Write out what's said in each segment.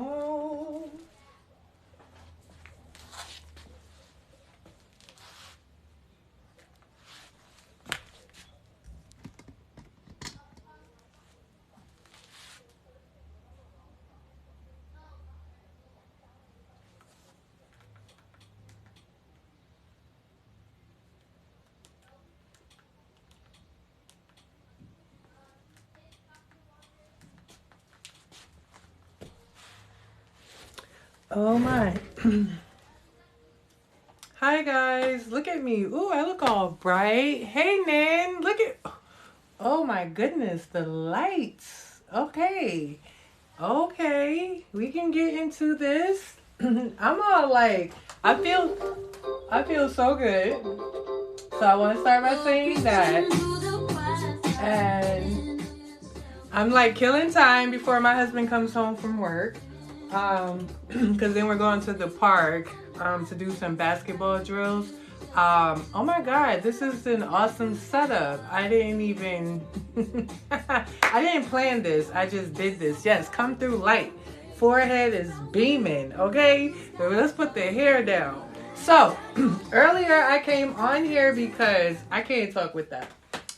home. Oh my. Hi guys, look at me. Ooh, I look all bright. Hey Nan, look at, oh my goodness, the lights. Okay. Okay, we can get into this. I'm all like, I feel so good. So I want to start by saying that. And I'm like killing time before my husband comes home from work. Because then we're going to the park to do some basketball drills. Oh my God, this is an awesome setup. I didn't even, I didn't plan this. I just did this. Yes, come through light. Forehead is beaming, okay? So let's put the hair down. So, earlier I came on here because I can't talk with that.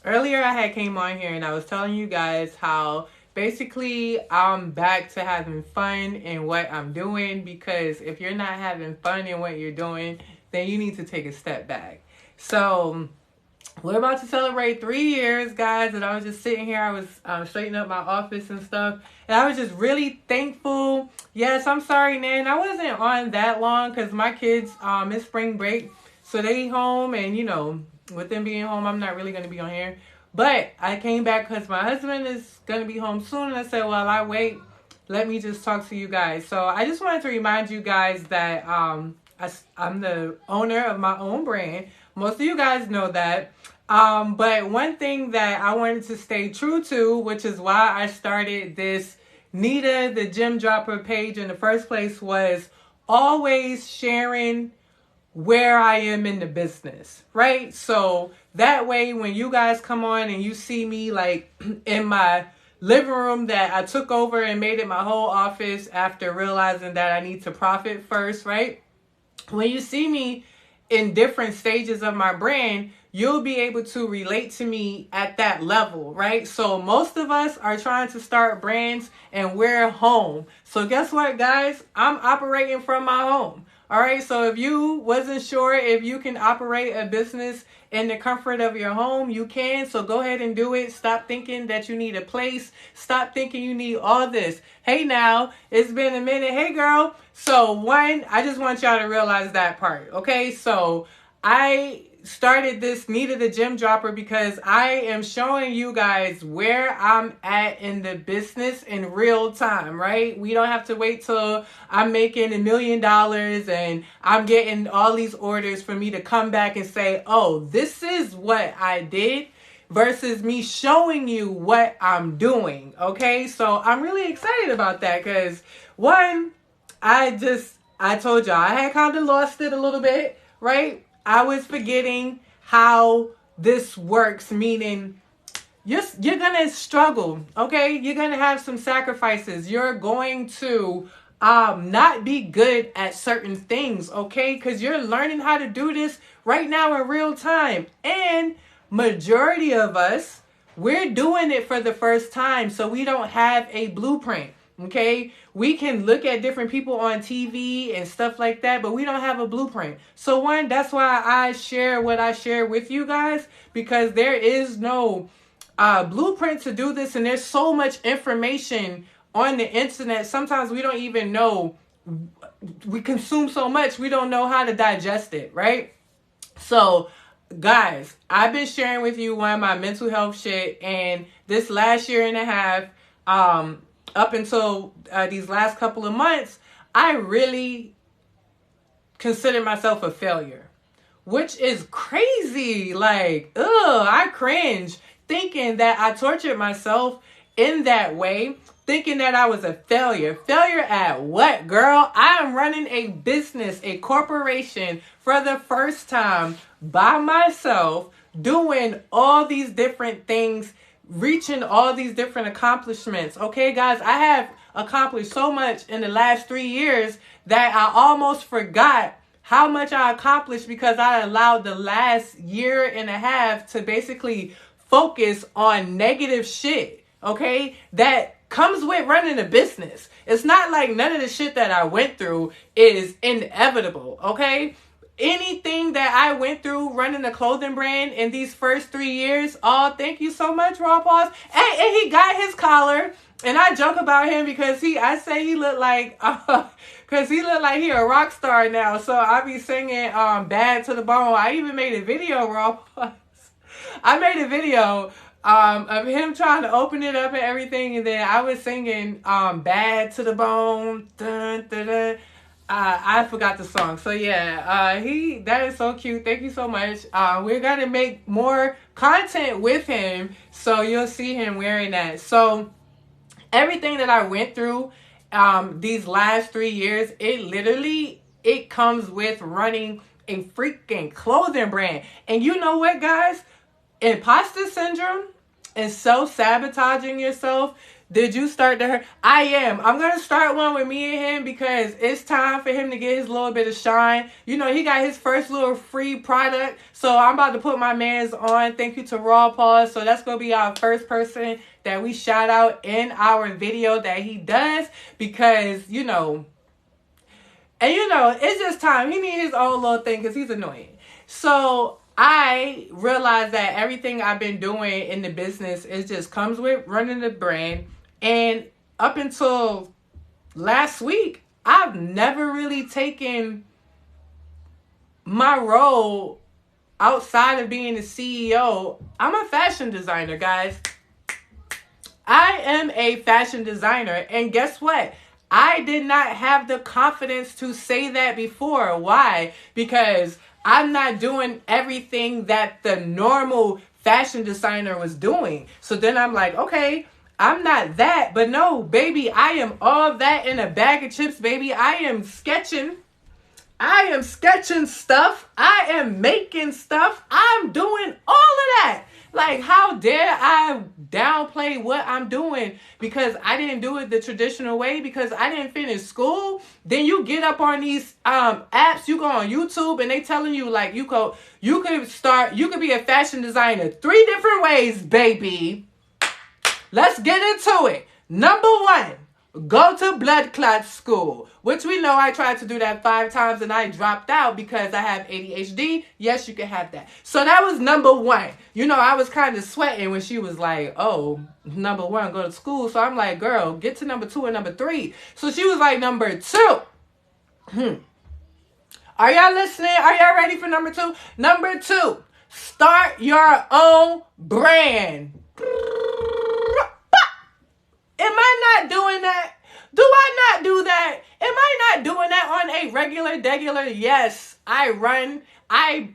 Earlier I had came on here and I was telling you guys how basically I'm back to having fun in what I'm doing, because if you're not having fun in what you're doing, then you need to take a step back. So we're about to celebrate 3 years, guys, and I was just sitting here. I was straightening up my office and stuff, and I was just really thankful. Yes, I'm sorry, Nan, I wasn't on that long because my kids, it's spring break, so they home, and you know, with them being home, I'm not really going to be on here. But I came back because my husband is going to be home soon, and I said, well, I wait. Let me just talk to you guys. So I just wanted to remind you guys that I'm the owner of my own brand. Most of you guys know that. But one thing that I wanted to stay true to, which is why I started this Nita the Gem Dropper page in the first place, was always sharing where I am in the business, right? So that way, when you guys come on and you see me like in my living room that I took over and made it my whole office after realizing that I need to profit first, right? When you see me in different stages of my brand, you'll be able to relate to me at that level, right? So most of us are trying to start brands and we're home. So guess what, guys? I'm operating from my home. All right, so if you wasn't sure if you can operate a business in the comfort of your home, you can. So go ahead and do it. Stop thinking that you need a place. Stop thinking you need all this. Hey now, it's been a minute. Hey girl. So one, I just want y'all to realize that part. Okay, so I started this Nita the Gem Dropper because I am showing you guys where I'm at in the business in real time, right? We don't have to wait till I'm making $1 million and I'm getting all these orders for me to come back and say, oh, this is what I did, versus me showing you what I'm doing. Okay, so I'm really excited about that because one, I told y'all I had kind of lost it a little bit, right? I was forgetting how this works, meaning you're going to struggle, okay? You're going to have some sacrifices. You're going to not be good at certain things, okay? Because you're learning how to do this right now in real time. And majority of us, we're doing it for the first time, so we don't have a blueprint. Okay, we can look at different people on TV and stuff like that, but we don't have a blueprint. So one, that's why I share what I share with you guys, because there is no blueprint to do this, and there's so much information on the internet. Sometimes we don't even know. We consume so much, we don't know how to digest it, right? So guys, I've been sharing with you one of my mental health shit, and this last year and a half, up until these last couple of months, I really consider myself a failure, which is crazy. Like, I cringe thinking that I tortured myself in that way, thinking that I was a failure. Failure at what, girl? I am running a business, a corporation for the first time by myself, doing all these different things, reaching all these different accomplishments. Okay, guys, I have accomplished so much in the last 3 years that I almost forgot how much I accomplished because I allowed the last year and a half to basically focus on negative shit, okay? That comes with running a business. It's not like none of the shit that I went through is inevitable, okay? Anything that I went through running a clothing brand in these first 3 years, oh, thank you so much, Raw Paws. And he got his collar. And I joke about him because I say he looked like, because he looked like he a rock star now. So I be singing Bad to the Bone. I even made a video, Raw Paws. I made a video of him trying to open it up and everything. And then I was singing Bad to the Bone. Dun, dun, dun. I forgot the song. So yeah, that is so cute. Thank you so much. We're going to make more content with him. So you'll see him wearing that. So everything that I went through these last 3 years, it comes with running a freaking clothing brand. And you know what, guys? Imposter syndrome and self-sabotaging yourself. Did you start to hurt? I am. I'm going to start one with me and him because it's time for him to get his little bit of shine. You know, he got his first little free product. So I'm about to put my mans on. Thank you to Raw Paws. So that's going to be our first person that we shout out in our video that he does because, you know, and you know, it's just time. He needs his own little thing because he's annoying. So I realized that everything I've been doing in the business is just comes with running the brand. And up until last week, I've never really taken my role outside of being the CEO. I'm a fashion designer, guys. I am a fashion designer. And guess what? I did not have the confidence to say that before. Why? Because I'm not doing everything that the normal fashion designer was doing. So then I'm like, okay, I'm not that. But no, baby, I am all that in a bag of chips, baby. I am sketching stuff. I am making stuff. I'm doing all of that. Like, how dare I downplay what I'm doing because I didn't do it the traditional way because I didn't finish school? Then you get up on these apps, you go on YouTube and they telling you like you could be a fashion designer 3 different ways, baby. Let's get into it. Number 1. Go to blood clot school, which we know I tried to do that 5 times and I dropped out because I have ADHD. Yes, you can have that. So that was number 1. You know, I was kind of sweating when she was like, oh, number 1, go to school. So I'm like, girl, get to number 2 and number 3. So she was like, number 2. Are y'all listening? Are y'all ready for number 2? Number 2, start your own brand. Am I not doing that? Do I not do that? Am I not doing that on a regular? Yes, I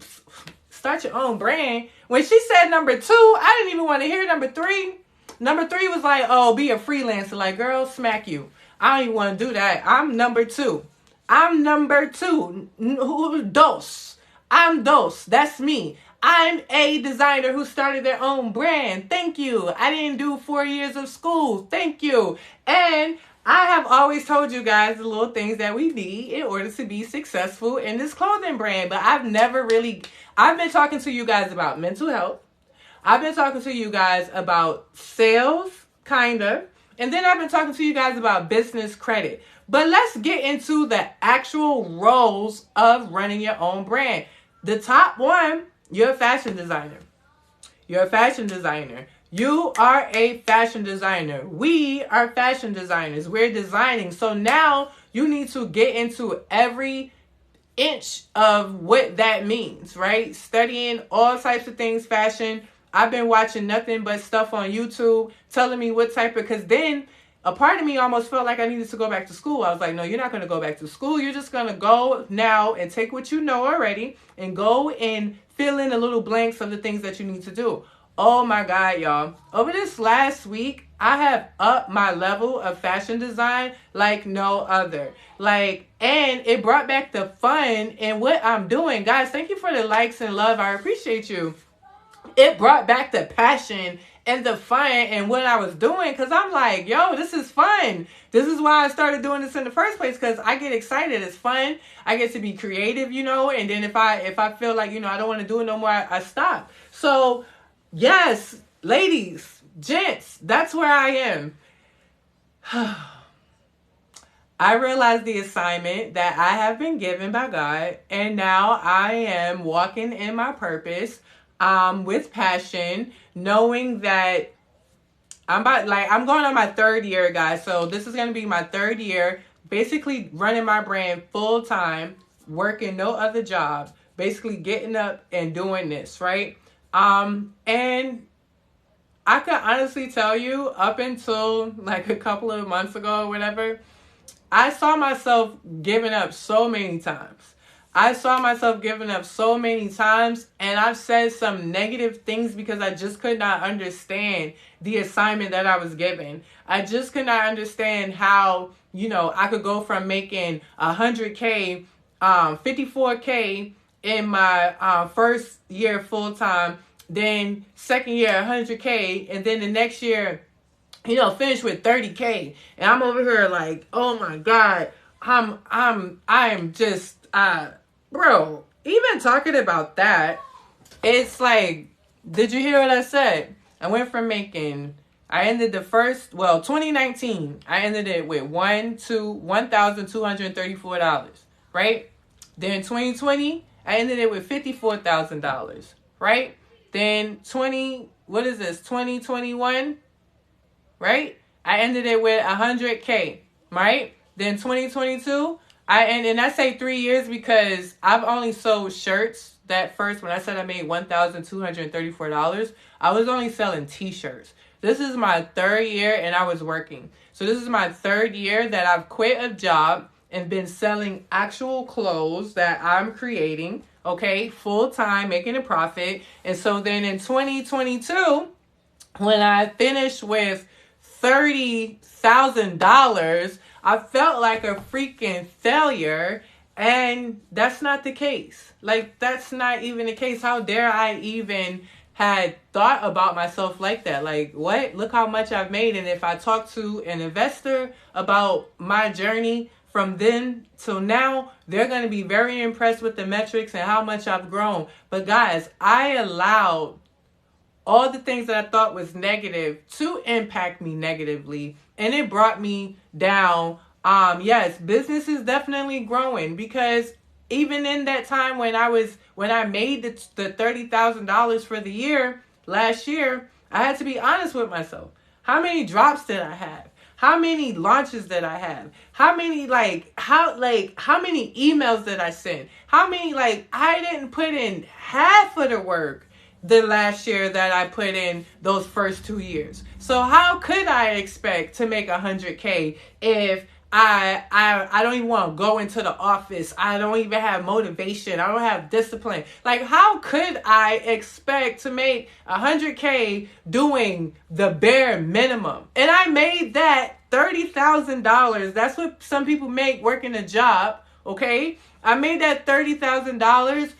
start your own brand. When she said number 2, I didn't even want to hear number 3. Number 3 was like, oh, be a freelancer. Like, girl, smack you. I don't even want to do that. I'm number 2. I'm number 2. Dos. I'm Dos. That's me. I'm a designer who started their own brand. Thank you. I didn't do 4 years of school. Thank you. And I have always told you guys the little things that we need in order to be successful in this clothing brand. But I've been talking to you guys about mental health. I've been talking to you guys about sales, kind of. And then I've been talking to you guys about business credit. But let's get into the actual roles of running your own brand. The top one, you're a fashion designer. You're a fashion designer. You are a fashion designer. We are fashion designers. We're designing. So now you need to get into every inch of what that means, right? Studying all types of things, fashion. I've been watching nothing but stuff on YouTube telling me what type of, because then a part of me almost felt like I needed to go back to school. I was like, no, you're not going to go back to school. You're just going to go now and take what you know already and go and fill in the little blanks of the things that you need to do. Oh my God, y'all. Over this last week, I have upped my level of fashion design like no other. And it brought back the fun in what I'm doing. Guys, thank you for the likes and love. I appreciate you. It brought back the passion and the fun and what I was doing, because I'm like, yo, this is fun. This is why I started doing this in the first place, because I get excited. It's fun. I get to be creative, you know, and then if I feel like, you know, I don't want to do it no more, I stop. So yes, ladies, gents, that's where I am. I realized the assignment that I have been given by God, and now I am walking in my purpose with passion, knowing that I'm going on my 3rd year, guys. So this is going to be my 3rd year, basically running my brand full time, working no other job, basically getting up and doing this, right? And I could honestly tell you, up until like a couple of months ago or whatever, I saw myself giving up so many times. And I've said some negative things because I just could not understand the assignment that I was given. I just could not understand how, you know, I could go from making 100K, 54K in my first year full time, then second year 100K, and then the next year, you know, finish with 30K. And I'm over here like, oh my God, I'm just, bro, even talking about that, it's like, did you hear what I said? I went from I ended 2019, I ended it with $1,234, right? Then 2020, I ended it with $54,000, right? Then 2021, right? I ended it with 100K, right? Then 2022, and I say 3 years because I've only sold shirts. That first, when I said I made $1,234, I was only selling t-shirts. This is my 3rd year and I was working. So this is my 3rd year that I've quit a job and been selling actual clothes that I'm creating, okay, full time, making a profit. And so then in 2022, when I finished with $30,000, I felt like a freaking failure, and that's not the case. Like, that's not even the case. How dare I even had thought about myself like that? Like, what? Look how much I've made. And if I talk to an investor about my journey from then till now, they're going to be very impressed with the metrics and how much I've grown. But guys, I allowed all the things that I thought was negative to impact me negatively, and it brought me down. Yes, business is definitely growing, because even in that time when I made the $30,000 for the year last year, I had to be honest with myself. How many drops did I have? How many launches did I have? How many how many emails did I send? How many I didn't put in half of the work the last year that I put in those first 2 years. So how could I expect to make 100K if I don't even want to go into the office? I don't even have motivation. I don't have discipline. Like, how could I expect to make 100K doing the bare minimum? And I made that $30,000. That's what some people make working a job, okay? I made that $30,000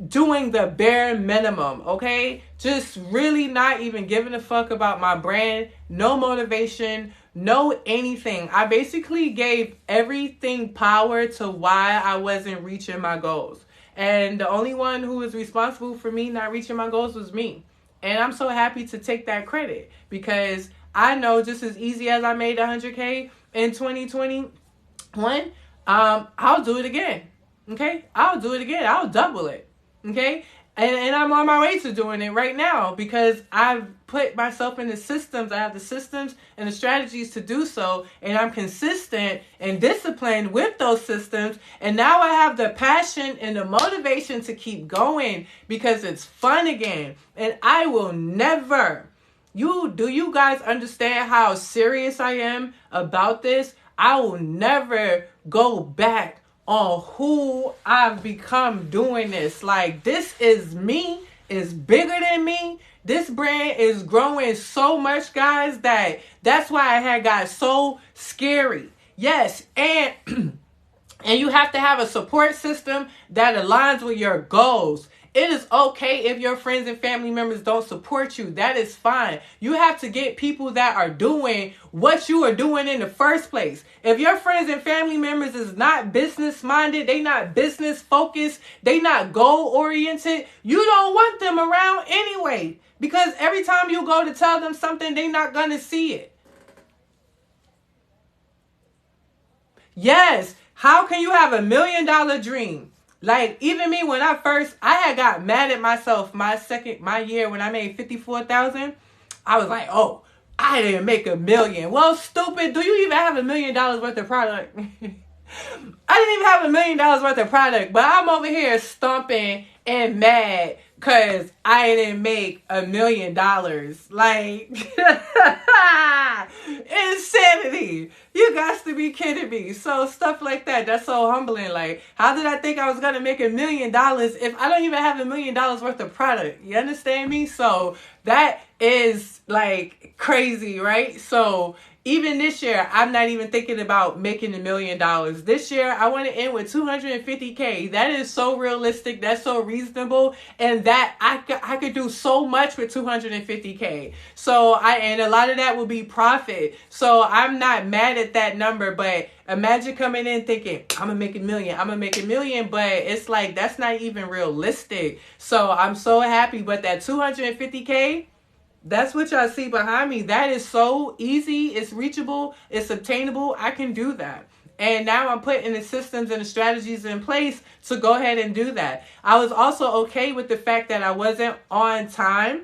doing the bare minimum, okay? Just really not even giving a fuck about my brand, no motivation, no anything. I basically gave everything power to why I wasn't reaching my goals. And the only one who was responsible for me not reaching my goals was me. And I'm so happy to take that credit, because I know just as easy as I made 100K in 2021, I'll do it again, okay? I'll do it again. I'll double it. Okay, and I'm on my way to doing it right now, because I've put myself in the systems. I have the systems and the strategies to do so, and I'm consistent and disciplined with those systems. And now I have the passion and the motivation to keep going, because it's fun again. And I will never. Do you guys understand how serious I am about this? I will never go back on who I've become doing this. Like, this is me. It's bigger than me. This brand is growing so much, guys, that's why it had got so scary. Yes, and you have to have a support system that aligns with your goals. It is okay if your friends and family members don't support you. That is fine. You have to get people that are doing what you are doing in the first place. If your friends and family members is not business minded, they not business focused, they not goal oriented, you don't want them around anyway. Because every time you go to tell them something, they not going to see it. Yes. How can you have $1 million dream? Like, even me, when I had got mad at myself my year when I made 54,000, I was like, oh, I didn't make $1 million. Well, stupid, do you even have $1 million worth of product? I didn't even have $1 million worth of product, but I'm over here stomping and mad because I didn't make $1 million. Like, insanity. You got to be kidding me. So stuff like that, that's so humbling. Like, how did I think I was going to make $1 million if I don't even have $1 million worth of product? You understand me? So that is like crazy, right? So even this year, I'm not even thinking about making $1 million. This year, I want to end with 250K. That is so realistic. That's so reasonable. And that I could do so much with 250K. So and a lot of that will be profit. So I'm not mad at that number, but imagine coming in thinking, I'm going to make $1 million. I'm going to make $1 million. But it's like, that's not even realistic. So I'm so happy. But that 250K, that's what y'all see behind me. That is so easy. It's reachable. It's obtainable. I can do that. And now I'm putting the systems and the strategies in place to go ahead and do that. I was also okay with the fact that I wasn't on time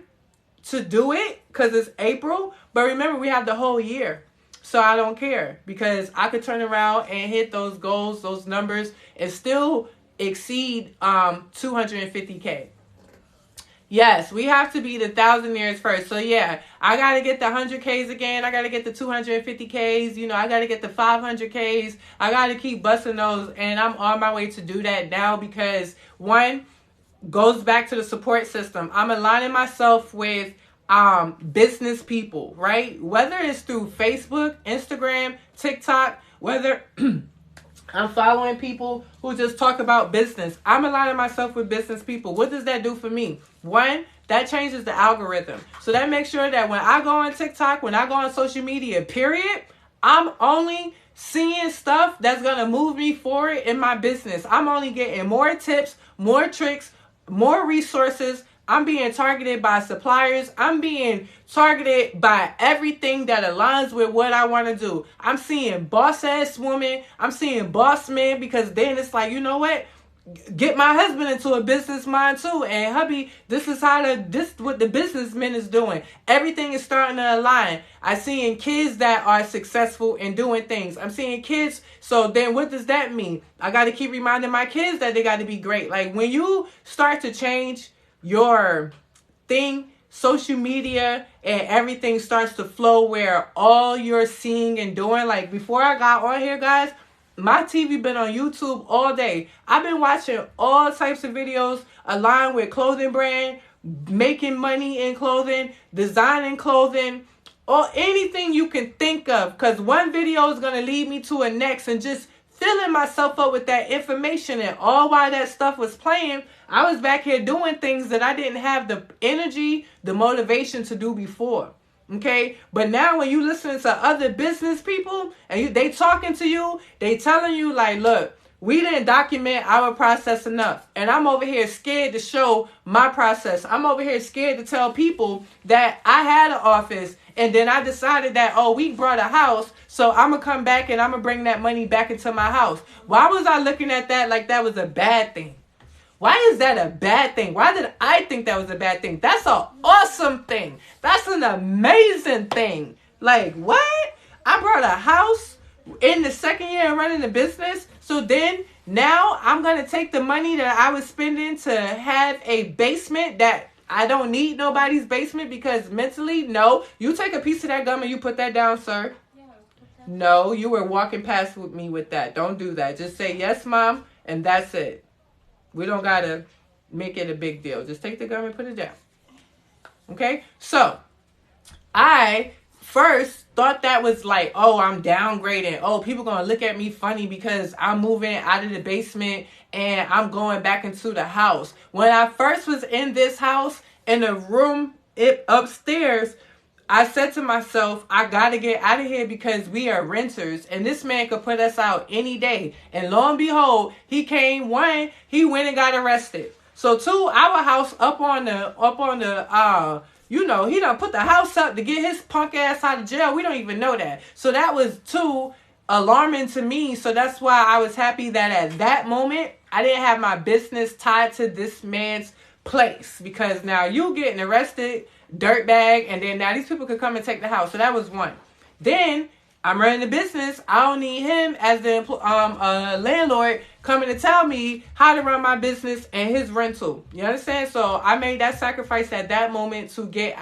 to do it because it's April. But remember, we have the whole year. So I don't care because I could turn around and hit those goals, those numbers, and still exceed 250K. Yes, we have to be the thousandaires first. So yeah, I got to get the 100Ks again. I got to get the 250Ks. You know, I got to get the 500Ks. I got to keep busting those. And I'm on my way to do that now because one goes back to the support system. I'm aligning myself with business people, right? Whether it's through Facebook, Instagram, TikTok, whether I'm following people who just talk about business. I'm aligning myself with business people. What does that do for me? One, that changes the algorithm. So that makes sure that when I go on TikTok, when I go on social media, period, I'm only seeing stuff that's going to move me forward in my business. I'm only getting more tips, more tricks, more resources. I'm being targeted by suppliers. I'm being targeted by everything that aligns with what I want to do. I'm seeing boss ass women. I'm seeing boss men because then it's like, you know what? Get my husband into a business mind too. And hubby, this is what the businessman is doing. Everything is starting to align. I'm seeing kids that are successful in doing things. I'm seeing kids. So then what does that mean? I got to keep reminding my kids that they got to be great. Like when you start to change your thing, social media and everything starts to flow where all you're seeing and doing. Like before I got on here, guys, my TV been on YouTube all day. I've been watching all types of videos aligned with clothing brand, making money in clothing, designing clothing, or anything you can think of. Because one video is going to lead me to a next and just filling myself up with that information. And all while that stuff was playing, I was back here doing things that I didn't have the energy, the motivation to do before. Okay, but now when you listen to other business people and they talking to you, they telling you like, look, we didn't document our process enough. And I'm over here scared to show my process. I'm over here scared to tell people that I had an office and then I decided that, oh, we brought a house, so I'm going to come back and I'm going to bring that money back into my house. Why was I looking at that like that was a bad thing? Why is that a bad thing? Why did I think that was a bad thing? That's an awesome thing. That's an amazing thing. Like, what? I brought a house in the second year of running the business. So then now I'm going to take the money that I was spending to have a basement that I don't need nobody's basement because mentally, no. You take a piece of that gum and you put that down, sir. No, you were walking past with me with that. Don't do that. Just say, yes, mom, and that's it. We don't got to make it a big deal. Just take the gum and put it down. Okay? So, I first thought that was like, oh, I'm downgrading. Oh, people gonna look at me funny because I'm moving out of the basement and I'm going back into the house. When I first was in this house, in the room upstairs, I said to myself, I gotta get out of here because we are renters and this man could put us out any day. And lo and behold, he came. One, he went and got arrested. So two, our house up on the he done put the house up to get his punk ass out of jail. We don't even know that. So that was too alarming to me. So that's why I was happy that at that moment, I didn't have my business tied to this man's place. Because now you getting arrested, dirtbag, and then now these people could come and take the house. So that was one. Then I'm running the business. I don't need him as the landlord coming to tell me how to run my business and his rental. You understand? So I made that sacrifice at that moment to get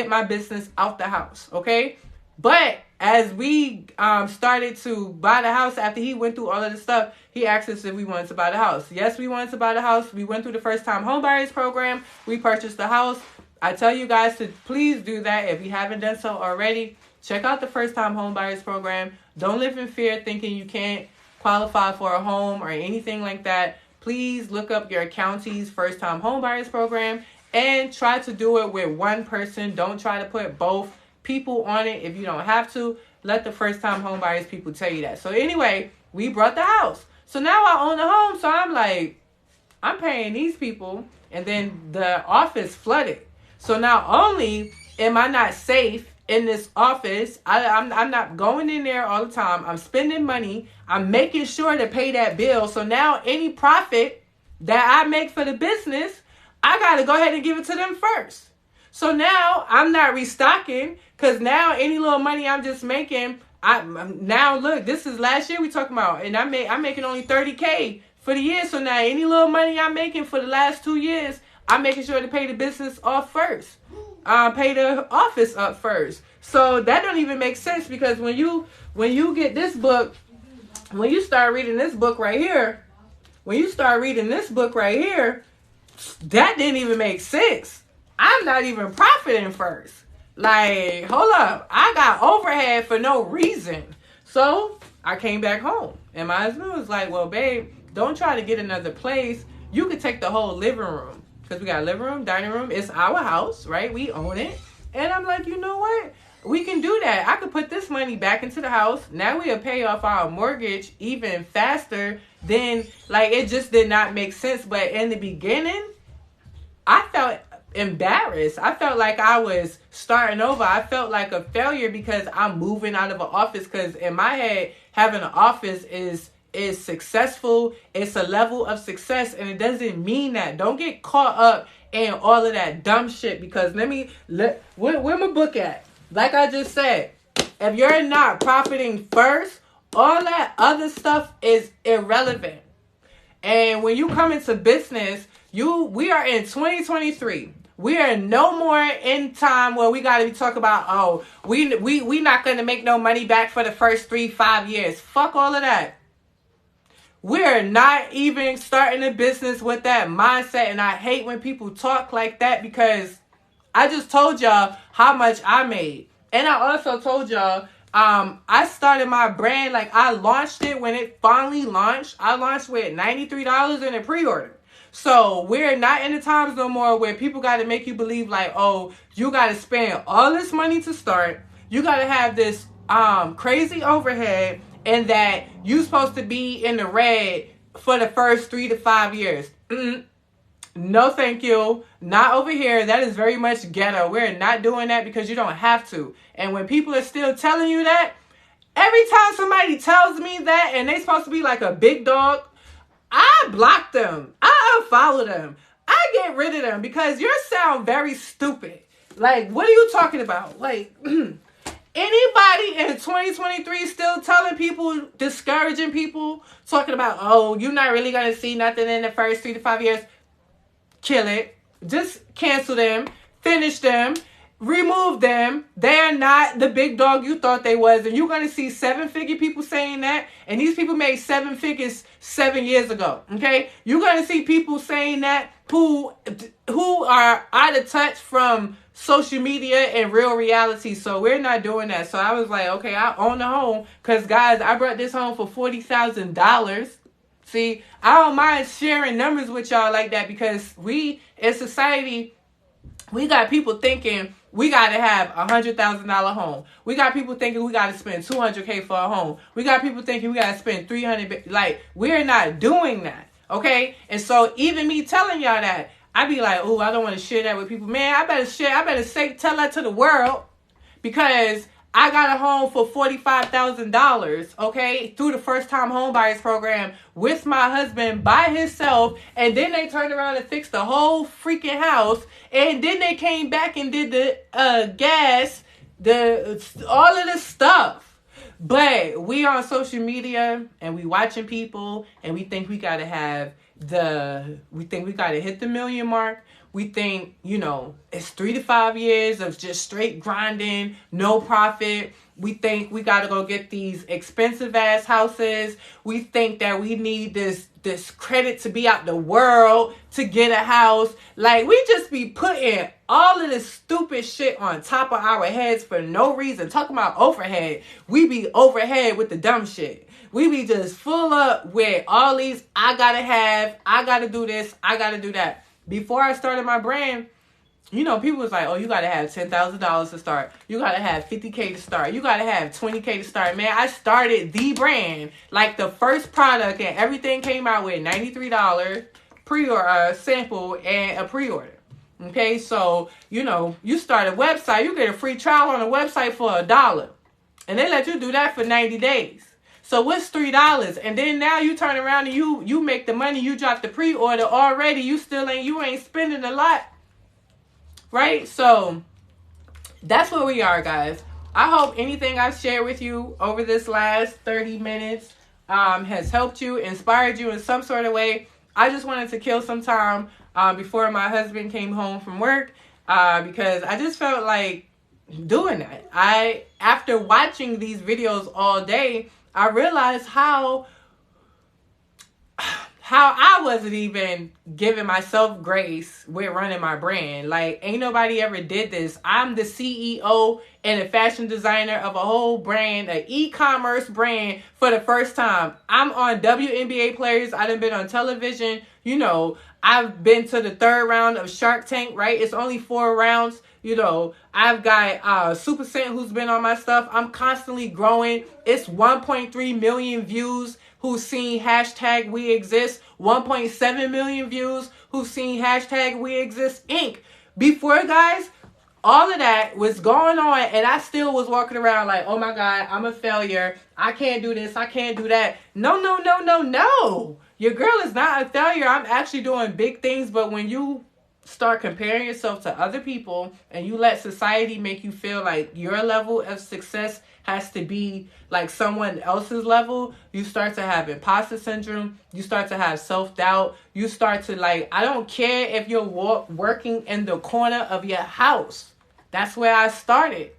my business out the house. Okay. But as we started to buy the house after he went through all of the stuff, he asked us if we wanted to buy the house. Yes, we wanted to buy the house. We went through the first time home buyers program. We purchased the house. I tell you guys to please do that if you haven't done so already. Check out the first time home buyers program. Don't live in fear thinking you can't qualify for a home or anything like that. Please look up your county's first time home buyers program and try to do it with one person. Don't try to put both people on it if you don't have to. Let the first time home buyers people tell you that. So anyway, we brought the house. So now I own the home. So I'm like, I'm paying these people, and then the office flooded. So not only am I not safe in this office, I'm not going in there all the time. I'm spending money. I'm making sure to pay that bill. So now any profit that I make for the business, I got to go ahead and give it to them first. So now I'm not restocking, because now any little money I'm just making, now look, this is last year we talking about, and I'm making only $30K for the year. So now any little money I'm making for the last 2 years, I'm making sure to pay the business off first. Pay the office up first. So that don't even make sense, because when you get this book, when you start reading this book right here, that didn't even make sense. I'm not even profiting first. Like, hold up. I got overhead for no reason. So I came back home. And my husband was like, well, babe, don't try to get another place. You could take the whole living room. Because we got a living room, dining room. It's our house, right? We own it. And I'm like, you know what? We can do that. I could put this money back into the house. Now we'll pay off our mortgage even faster than, like, it just did not make sense. But in the beginning, I felt embarrassed. I felt like I was starting over. I felt like a failure because I'm moving out of an office. Because in my head, having an office is successful. It's a level of success, and it doesn't mean that. Don't get caught up in all of that dumb shit, because where my book at? Like I just said, if you're not profiting first, all that other stuff is irrelevant. And when you come into business, we are in 2023. We are no more in time where we got to be talking about, oh, we not going to make no money back for the first 3-5 years. Fuck all of that. We're not even starting a business with that mindset. And I hate when people talk like that, because I just told y'all how much I made. And I also told y'all, I started my brand, like I launched it when it finally launched. I launched with $93 in a pre-order. So we're not in the times no more where people got to make you believe like, oh, you got to spend all this money to start. You got to have this crazy overhead, and that you supposed to be in the red for the first 3 to 5 years. No, thank you. Not over here. That is very much ghetto. We're not doing that because you don't have to. And when people are still telling you that, every time somebody tells me that and they supposed to be like a big dog, I block them. I unfollow them. I get rid of them, because you sound very stupid. Like, what are you talking about? Like, anybody in 2023 still telling people, discouraging people, talking about, oh, you're not really going to see nothing in the first 3 to 5 years. Kill it. Just cancel them. Finish them. Remove them. They're not the big dog you thought they was. And you're going to see 7-figure people saying that. And these people made 7 figures 7 years ago. Okay? You're going to see people saying that who are out of touch from social media and real reality. So we're not doing that. So I was like, okay, I own the home. Because, guys, I brought this home for $40,000. See, I don't mind sharing numbers with y'all like that, because we, in society, we got people thinking we got to have $100,000 home. We got people thinking we got to spend $200K for a home. We got people thinking we got to spend $300. Like, we're not doing that. Okay? And so even me telling y'all that, I be like, oh, I don't want to share that with people. Man, I better tell that to the world, because I got a home for $45,000, okay, through the first time home buyers program with my husband by himself. And then they turned around and fixed the whole freaking house. And then they came back and did the gas, all of this stuff. But we on social media and we watching people, and we think we gotta hit the million mark. We think, it's 3 to 5 years of just straight grinding, no profit. We think we got to go get these expensive ass houses. We think that we need this credit to be out the world to get a house. Like, we just be putting all of this stupid shit on top of our heads for no reason. Talking about overhead. We be overhead with the dumb shit. We be just full up with all these, I gotta do this, I gotta do that. Before I started my brand, people was like, oh, you got to have $10,000 to start. You got to have $50K to start. You got to have $20K to start. Man, I started the brand. Like, the first product and everything came out with $93 pre-order sample and a pre-order. Okay, so, you start a website. You get a free trial on a website for $1. And they let you do that for 90 days. So what's $3? And then now you turn around and you make the money. You drop the pre-order already. You ain't spending a lot. Right? So that's where we are, guys. I hope anything I've shared with you over this last 30 minutes has helped you, inspired you in some sort of way. I just wanted to kill some time before my husband came home from work, because I just felt like doing that. After watching these videos all day, I realized how I wasn't even giving myself grace with running my brand. Like, ain't nobody ever did this. I'm the CEO and a fashion designer of a whole brand, an e-commerce brand for the first time. I'm on WNBA players. I done been on television. I've been to the 3rd round of Shark Tank, right? It's only 4 rounds. I've got Super Scent who's been on my stuff. I'm constantly growing. It's 1.3 million views who's seen hashtag We Exist. 1.7 million views who's seen hashtag We Exist Inc. Before, guys, all of that was going on, and I still was walking around like, oh my God, I'm a failure. I can't do this. I can't do that. No. Your girl is not a failure. I'm actually doing big things, but when you start comparing yourself to other people and you let society make you feel like your level of success has to be like someone else's level, you start to have imposter syndrome. You start to have self-doubt. You start to I don't care if you're working in the corner of your house. That's where I started.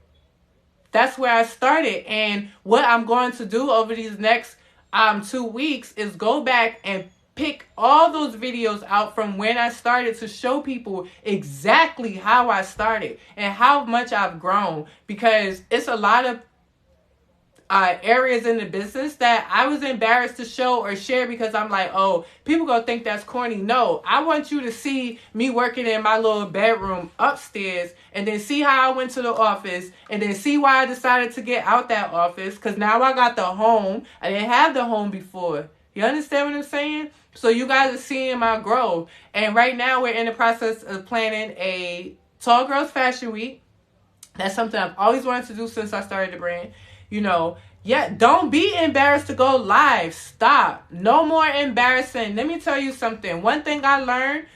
And what I'm going to do over these next 2 weeks is go back and pick all those videos out from when I started to show people exactly how I started and how much I've grown, because it's a lot of areas in the business that I was embarrassed to show or share, because I'm like, oh, people gonna think that's corny. No, I want you to see me working in my little bedroom upstairs, and then see how I went to the office, and then see why I decided to get out that office, because now I got the home. I didn't have the home before. You understand what I'm saying? So you guys are seeing my growth. And right now we're in the process of planning a Tall Girls Fashion Week. That's something I've always wanted to do since I started the brand. Don't be embarrassed to go live. Stop. No more embarrassing. Let me tell you something. One thing I learned,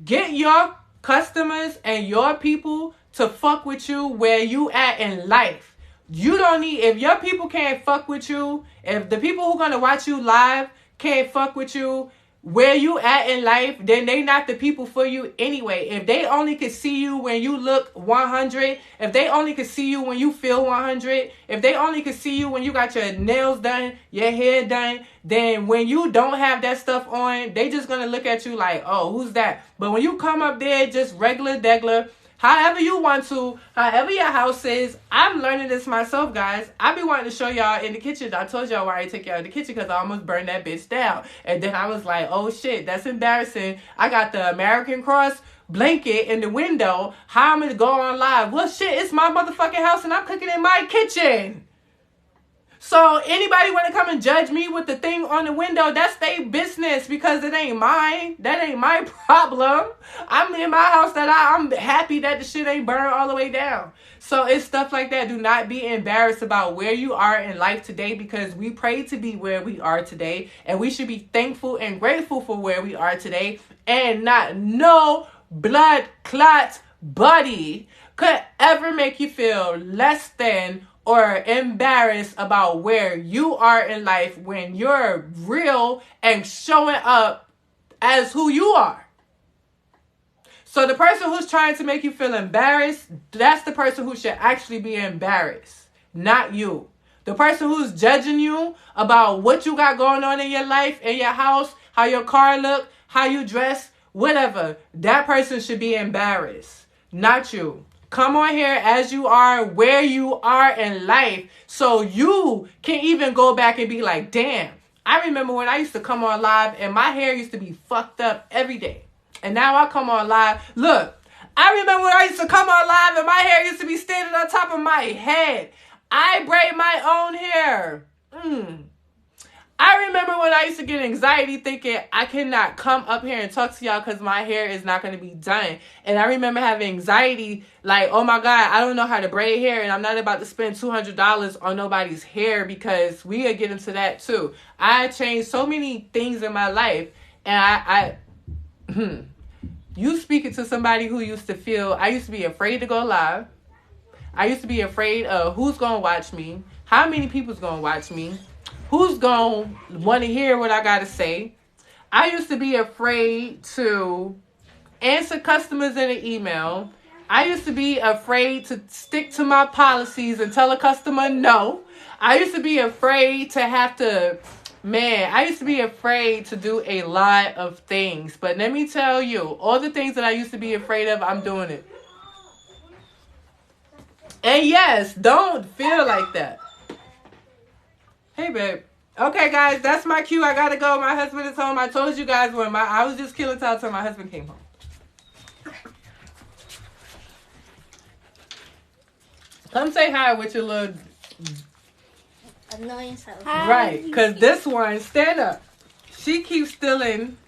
get your customers and your people to fuck with you where you at in life. You don't need, if your people can't fuck with you, if the people who are going to watch you live can't fuck with you where you at in life, then they not the people for you anyway. If they only could see you when you look 100, if they only could see you when you feel 100, if they only could see you when you got your nails done, your hair done, then when you don't have that stuff on, they just gonna look at you like, oh, who's that? But when you come up there just regular degular, However you want to, however your house is. I'm learning this myself, guys. I be wanting to show y'all in the kitchen. I told y'all why I take y'all in the kitchen because I almost burned that bitch down. And then I was like, oh shit, that's embarrassing. I got the American Cross blanket in the window. How am I going to go on live? Well, shit, it's my motherfucking house and I'm cooking in my kitchen. So anybody want to come and judge me with the thing on the window, that's their business because it ain't mine. That ain't my problem. I'm in my house that I'm happy that the shit ain't burned all the way down. So it's stuff like that. Do not be embarrassed about where you are in life today because we pray to be where we are today. And we should be thankful and grateful for where we are today. And not no blood clot buddy could ever make you feel less than or embarrassed about where you are in life when you're real and showing up as who you are. So the person who's trying to make you feel embarrassed, that's the person who should actually be embarrassed, not you. The person who's judging you about what you got going on in your life, in your house, how your car look, how you dress, whatever, that person should be embarrassed, not you. Come on here as you are, where you are in life, so you can even go back and be like, damn, I remember when I used to come on live and my hair used to be fucked up every day. And now I come on live. Look, I remember when I used to come on live and my hair used to be standing on top of my head. I braid my own hair. I remember when I used to get anxiety thinking I cannot come up here and talk to y'all because my hair is not going to be done. And I remember having anxiety like, oh my God, I don't know how to braid hair and I'm not about to spend $200 on nobody's hair because we will get into that too. I changed so many things in my life and you speaking to somebody who used to feel, I used to be afraid to go live. I used to be afraid of who's going to watch me, how many people's going to watch me. Who's going to want to hear what I got to say? I used to be afraid to answer customers in an email. I used to be afraid to stick to my policies and tell a customer no. I used to be afraid to have to, I used to be afraid to do a lot of things. But let me tell you, all the things that I used to be afraid of, I'm doing it. And yes, don't feel like that. Hey, babe. Okay, guys, that's my cue. I gotta go. My husband is home. I told you guys when I was just killing time till my husband came home. Come say hi with your little annoying self. Right, because this one, stand up. She keeps stealing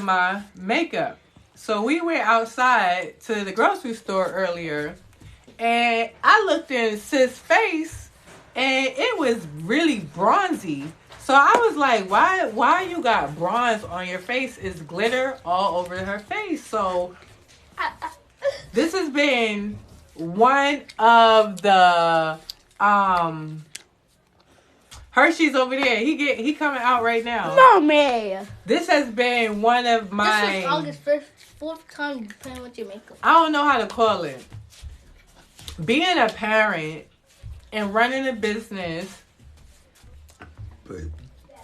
my makeup. So we went outside to the grocery store earlier. And I looked in sis' face, and it was really bronzy. So I was like, why you got bronze on your face? It's glitter all over her face. So this has been one of the Hershey's over there. He coming out right now. Mommy. This has been one of my. This is August 4th time you're playing with your makeup. I don't know how to call it. Being a parent and running a business,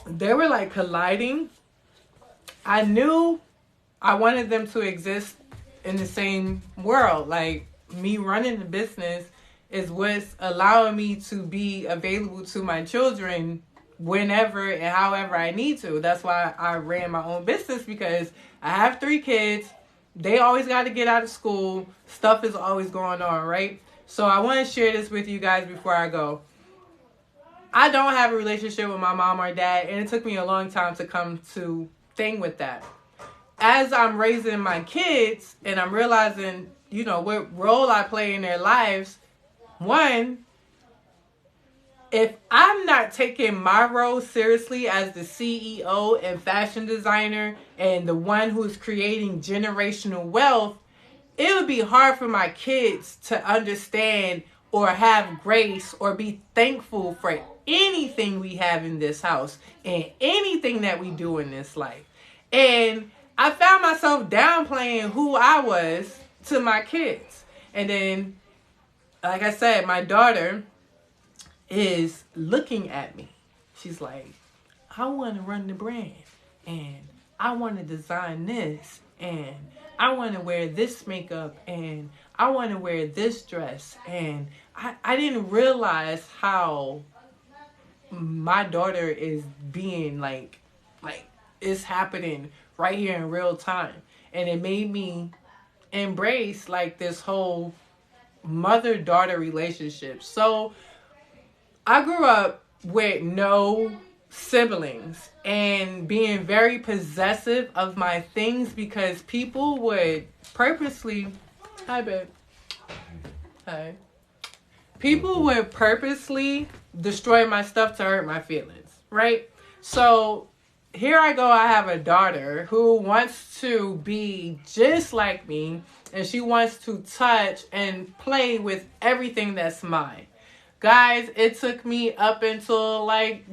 they were like colliding. I knew I wanted them to exist in the same world. Like me running the business is what's allowing me to be available to my children whenever and however I need to. That's why I ran my own business because I have 3 kids. They always got to get out of school. Stuff is always going on, right? So I want to share this with you guys before I go. I don't have a relationship with my mom or dad, and it took me a long time to come to thing with that. As I'm raising my kids and I'm realizing, you know, what role I play in their lives, one, if I'm not taking my role seriously as the CEO and fashion designer and the one who's creating generational wealth, it would be hard for my kids to understand or have grace or be thankful for anything we have in this house and anything that we do in this life. And I found myself downplaying who I was to my kids. And then, like I said, my daughter is looking at me. She's like, I want to run the brand and I want to design this and I want to wear this makeup and I want to wear this dress. And I didn't realize how my daughter is being like it's happening right here in real time. And it made me embrace like this whole mother-daughter relationship. So I grew up with no siblings and being very possessive of my things because people would purposely, hi babe, hi, people would purposely destroy my stuff to hurt my feelings, right? So here I go, I have a daughter who wants to be just like me, and she wants to touch and play with everything that's mine. Guys, it took me up until like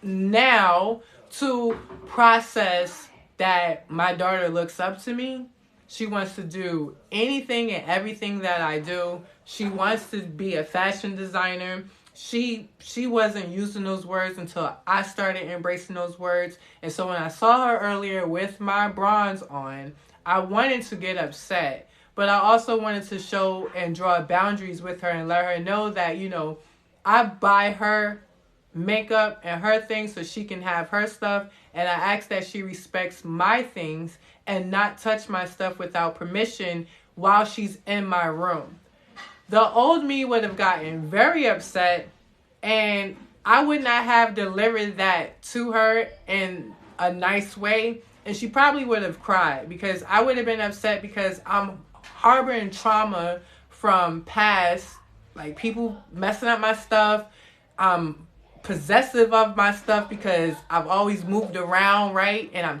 now to process that my daughter looks up to me. She wants to do anything and everything that I do. She wants to be a fashion designer. She wasn't using those words until I started embracing those words. And so when I saw her earlier with my bronze on, I wanted to get upset. But I also wanted to show and draw boundaries with her and let her know that, you know, I buy her makeup and her things so she can have her stuff. And I ask that she respects my things and not touch my stuff without permission while she's in my room. The old me would have gotten very upset, and I would not have delivered that to her in a nice way. And she probably would have cried because I would have been upset because I'm harboring trauma from past, like people messing up my stuff. I'm possessive of my stuff because I've always moved around, right? And I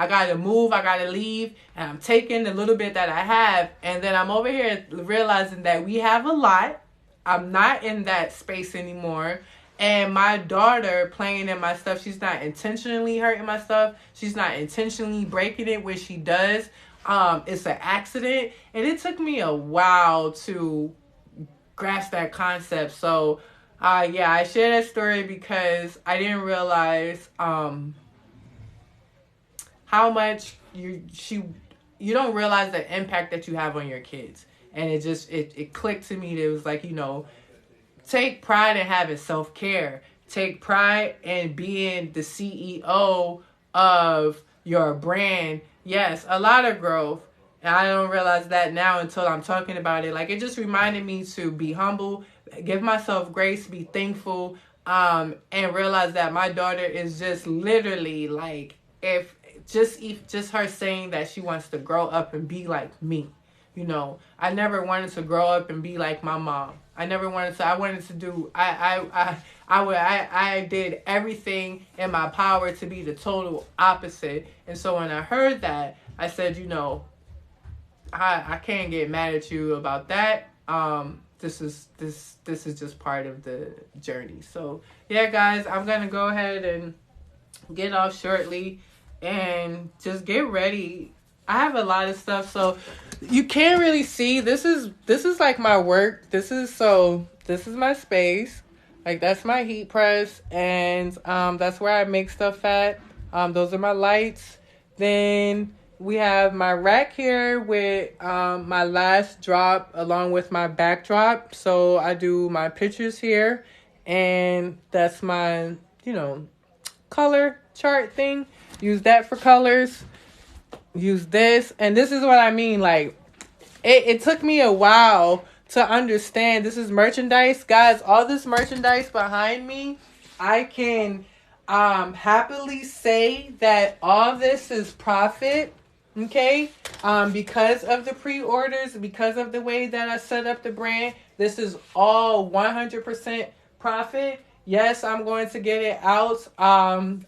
gotta move, I gotta leave, and I'm taking the little bit that I have, and then I'm over here realizing that we have a lot. I'm not in that space anymore. And my daughter playing in my stuff, she's not intentionally hurting my stuff. She's not intentionally breaking it when she does. It's an accident. And it took me a while to grasp that concept. So, yeah, I share that story because I didn't realize how much you don't realize the impact that you have on your kids. And it clicked to me that it was like, you know, take pride in having self-care. Take pride in being the CEO of your brand. Yes, a lot of growth. And I don't realize that now until I'm talking about it. Like, it just reminded me to be humble, give myself grace, be thankful, and realize that my daughter is just literally like, if just her saying that she wants to grow up and be like me. You know, I never wanted to grow up and be like my mom. I did everything in my power to be the total opposite. And so when I heard that, I said, you know, I can't get mad at you about that. This is just part of the journey. So yeah, guys, I'm gonna go ahead and get off shortly and just get ready. I have a lot of stuff, so you can't really see. This is like my work. This is my space. Like, that's my heat press, and that's where I make stuff at. Those are my lights. Then we have my rack here with my last drop along with my backdrop. So I do my pictures here, and that's my, you know, color chart thing. Use that for colors. Use this. And this is what I mean. Like, it took me a while to understand this is merchandise. Guys, all this merchandise behind me, I can happily say that all this is profit. Okay? Because of the pre-orders, because of the way that I set up the brand, this is all 100% profit. Yes, I'm going to get it out. I'm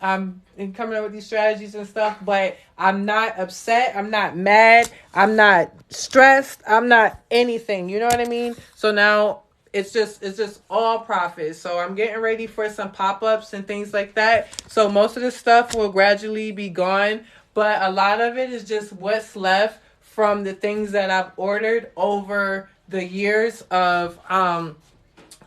coming up with these strategies and stuff, but I'm not upset. I'm not mad. I'm not stressed. I'm not anything. You know what I mean? So now it's just all profit. So I'm getting ready for some pop-ups and things like that. So most of the stuff will gradually be gone, but a lot of it is just what's left from the things that I've ordered over the years of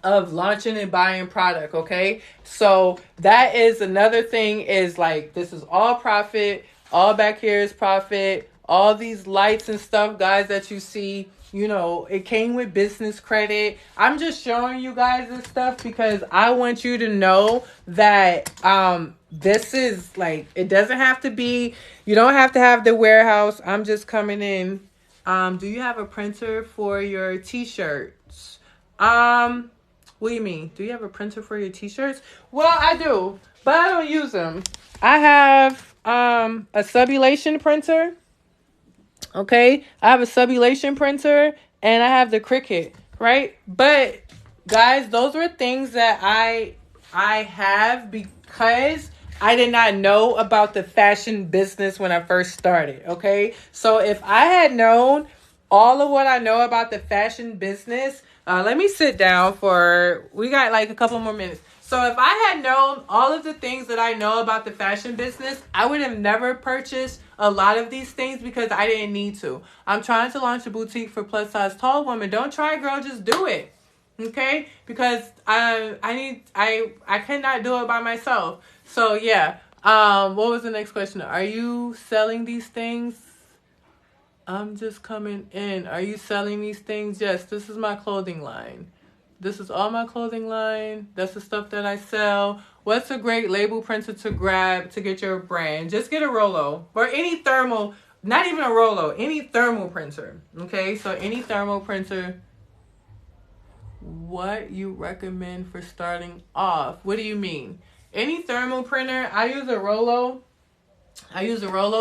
launching and buying product. Okay, so that is another thing, is like, this is all profit. All back here is profit. all these lights and stuff, guys, that you see, you know, it came with business credit. I'm just showing you guys this stuff because I want you to know that this is like, it doesn't have to be, you don't have to have the warehouse. I'm just coming in. Do you have a printer for your t-shirts? What do you mean? Do you have a printer for your t-shirts? Well, I do, but I don't use them. I have a subulation printer. Okay, I have a subulation printer and I have the Cricut, right? But guys, those were things that I have because I did not know about the fashion business when I first started, okay? So if I had known all of what I know about the fashion business, let me sit down we got like a couple more minutes. So if I had known all of the things that I know about the fashion business, I would have never purchased a lot of these things because I didn't need to. I'm trying to launch a boutique for plus size tall women. Don't try, girl, just do it. Okay? Because I cannot do it by myself. So yeah. What was the next question? Are you selling these things? I'm just coming in. Are you selling these things? Yes, this is my clothing line. This is all my clothing line. That's the stuff that I sell. What's a great label printer to grab to get your brand? Just get a Rollo or any thermal, not even a Rollo, any thermal printer. Okay, so any thermal printer. What you recommend for starting off? What do you mean? Any thermal printer. I use a Rollo,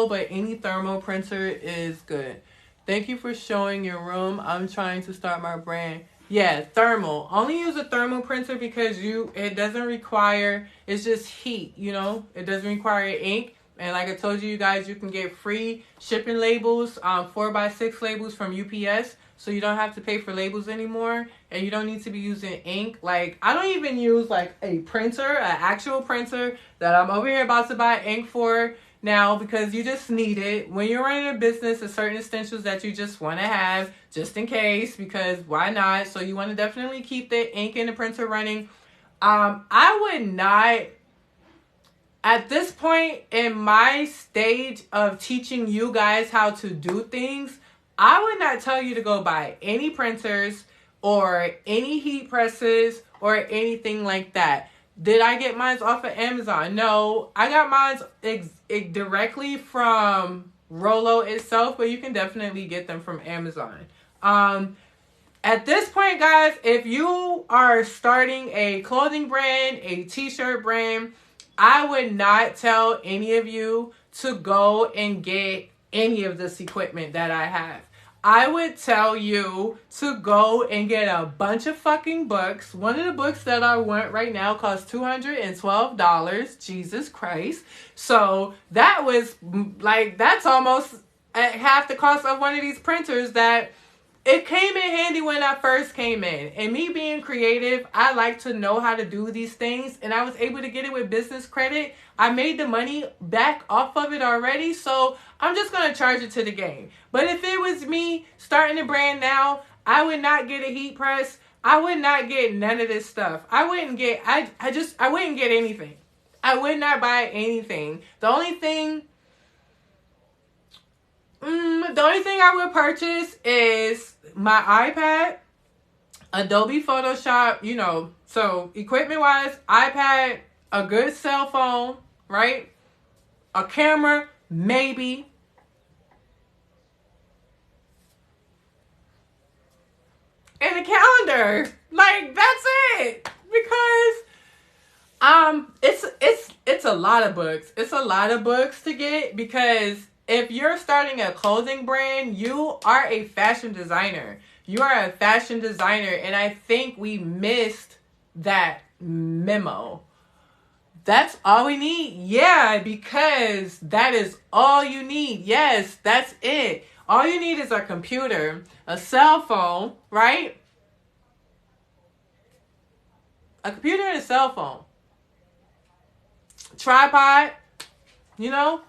but any thermal printer is good. Thank you for showing your room. I'm trying to start my brand. Yeah, thermal. Only use a thermal printer because it doesn't require, it's just heat, you know? It doesn't require ink. And like I told you guys, you can get free shipping labels, 4x6 labels from UPS. So you don't have to pay for labels anymore. And you don't need to be using ink. Like, I don't even use like a printer, an actual printer that I'm over here about to buy ink for now because you just need it. When you're running a business, there's certain essentials that you just want to have just in case, because why not? So you want to definitely keep the ink in the printer running. I would not, at this point in my stage of teaching you guys how to do things, I would not tell you to go buy any printers or any heat presses or anything like that. Did I get mine off of Amazon? No, I got mine directly from Rollo itself, but you can definitely get them from Amazon. At this point, guys, if you are starting a clothing brand, a t-shirt brand, I would not tell any of you to go and get any of this equipment that I have. I would tell you to go and get a bunch of fucking books. One of the books that I want right now costs $212. Jesus Christ. So that was like, that's almost at half the cost of one of these printers that it came in handy when I first came in. And me being creative, I like to know how to do these things. And I was able to get it with business credit. I made the money back off of it already. So I'm just going to charge it to the game. But if it was me starting a brand now, I would not get a heat press. I would not get none of this stuff. I wouldn't get anything. I would not buy anything. The only thing I would purchase is my iPad, Adobe Photoshop, you know. So equipment wise, iPad, a good cell phone, right? A camera, maybe. And a calendar. Like, that's it. Because it's a lot of books. It's a lot of books to get because if you're starting a clothing brand, you are a fashion designer. You are a fashion designer, and I think we missed that memo. That's all we need. Yeah, because that is all you need. Yes, that's it. All you need is a computer, a cell phone, right? A computer and a cell phone. Tripod, you know?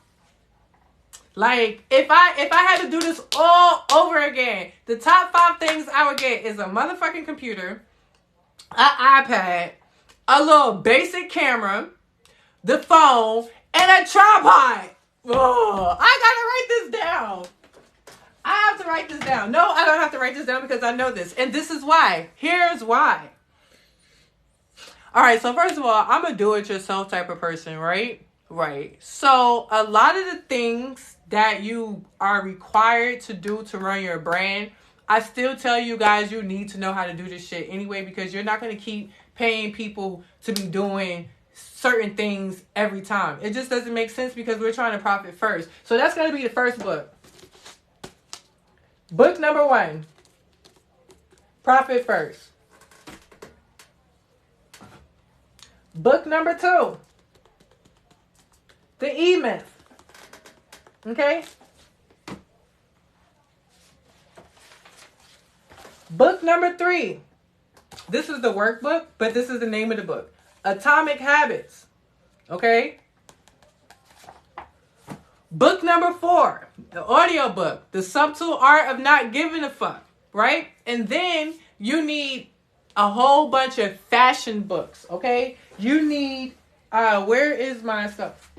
Like, if I had to do this all over again, the top 5 things I would get is a motherfucking computer, an iPad, a little basic camera, the phone, and a tripod. Oh, I gotta write this down. write this down. No, I don't have to write this down because I know this. And this is why. Here's why. All right, so first of all, I'm a do-it-yourself type of person, right? Right. So a lot of the things that you are required to do to run your brand, I still tell you guys you need to know how to do this shit anyway, because you're not going to keep paying people to be doing certain things every time. It just doesn't make sense because we're trying to profit first. So that's going to be the first book. Book number 1. Profit first. Book number 2. The E-Myth. Okay? Book number 3. This is the workbook, but this is the name of the book. Atomic Habits. Okay? Book number 4. The audio book. The Subtle Art of Not Giving a Fuck. Right? And then you need a whole bunch of fashion books. Okay? You need, where is my stuff?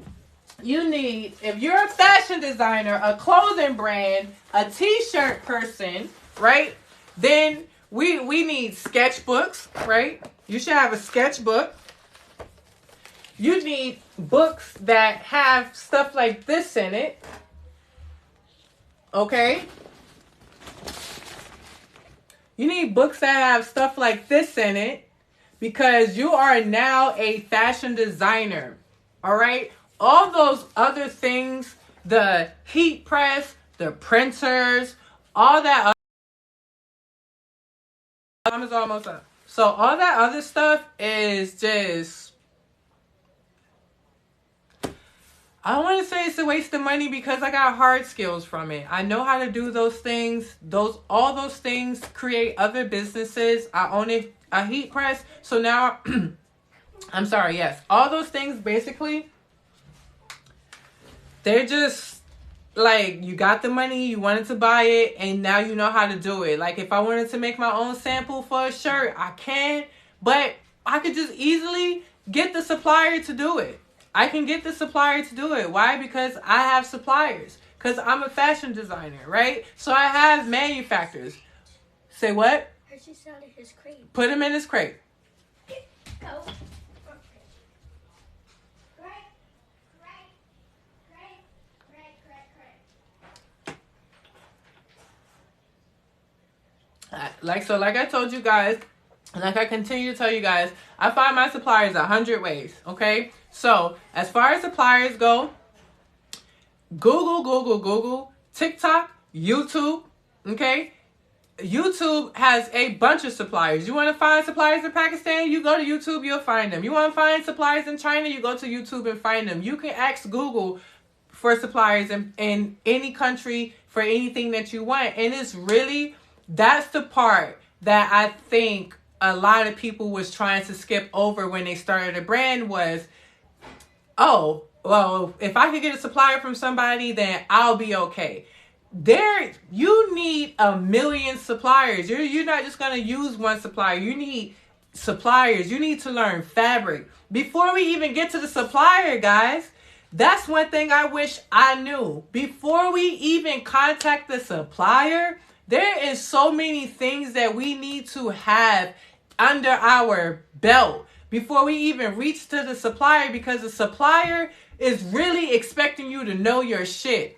You need, if you're a fashion designer, a clothing brand, a t-shirt person, right? Then we need sketchbooks, right? You should have a sketchbook. You need books that have stuff like this in it. Okay? You need books that have stuff like this in it because you are now a fashion designer. All right? All those other things, the heat press, the printers, all that time is almost up. So all that other stuff is just, I don't want to say it's a waste of money because I got hard skills from it. I know how to do those things. All those things create other businesses. I own a heat press. So now, I'm sorry, yes. All those things basically, they're just like, you got the money, you wanted to buy it, and now you know how to do it. Like if I wanted to make my own sample for a shirt, I can, but I could just easily get the supplier to do it. I can get the supplier to do it. Why? Because I have suppliers. Because I'm a fashion designer, right? So I have manufacturers. Say what? Hershey's out of his crate. Put him in his crate. Go. Like I told you guys, and like I continue to tell you guys, I find my suppliers 100 ways, okay? So, as far as suppliers go, Google, TikTok, YouTube, okay? YouTube has a bunch of suppliers. You want to find suppliers in Pakistan? You go to YouTube, you'll find them. You want to find suppliers in China? You go to YouTube and find them. You can ask Google for suppliers in any country for anything that you want. And it's really, that's the part that I think a lot of people was trying to skip over when they started a brand was, oh, well, if I could get a supplier from somebody, then I'll be okay. You need a million suppliers. You're not just going to use one supplier. You need suppliers. You need to learn fabric. Before we even get to the supplier, guys, that's one thing I wish I knew. Before we even contact the supplier, there is so many things that we need to have under our belt before we even reach to the supplier, because the supplier is really expecting you to know your shit.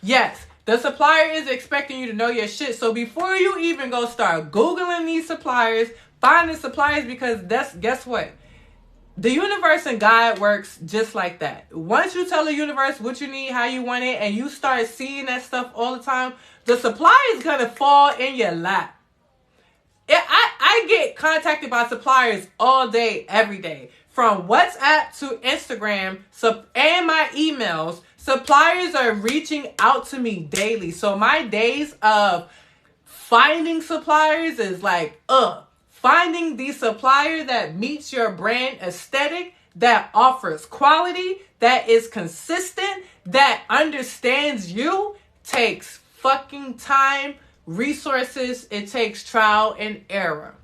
Yes, the supplier is expecting you to know your shit. So before you even go start Googling these suppliers, finding suppliers, because guess what? The universe and God works just like that. Once you tell the universe what you need, how you want it, and you start seeing that stuff all the time, the supply is going to fall in your lap. I get contacted by suppliers all day, every day. From WhatsApp to Instagram and my emails, suppliers are reaching out to me daily. So my days of finding suppliers is like, finding the supplier that meets your brand aesthetic, that offers quality, that is consistent, that understands you, takes fucking time, resources. It takes trial and error.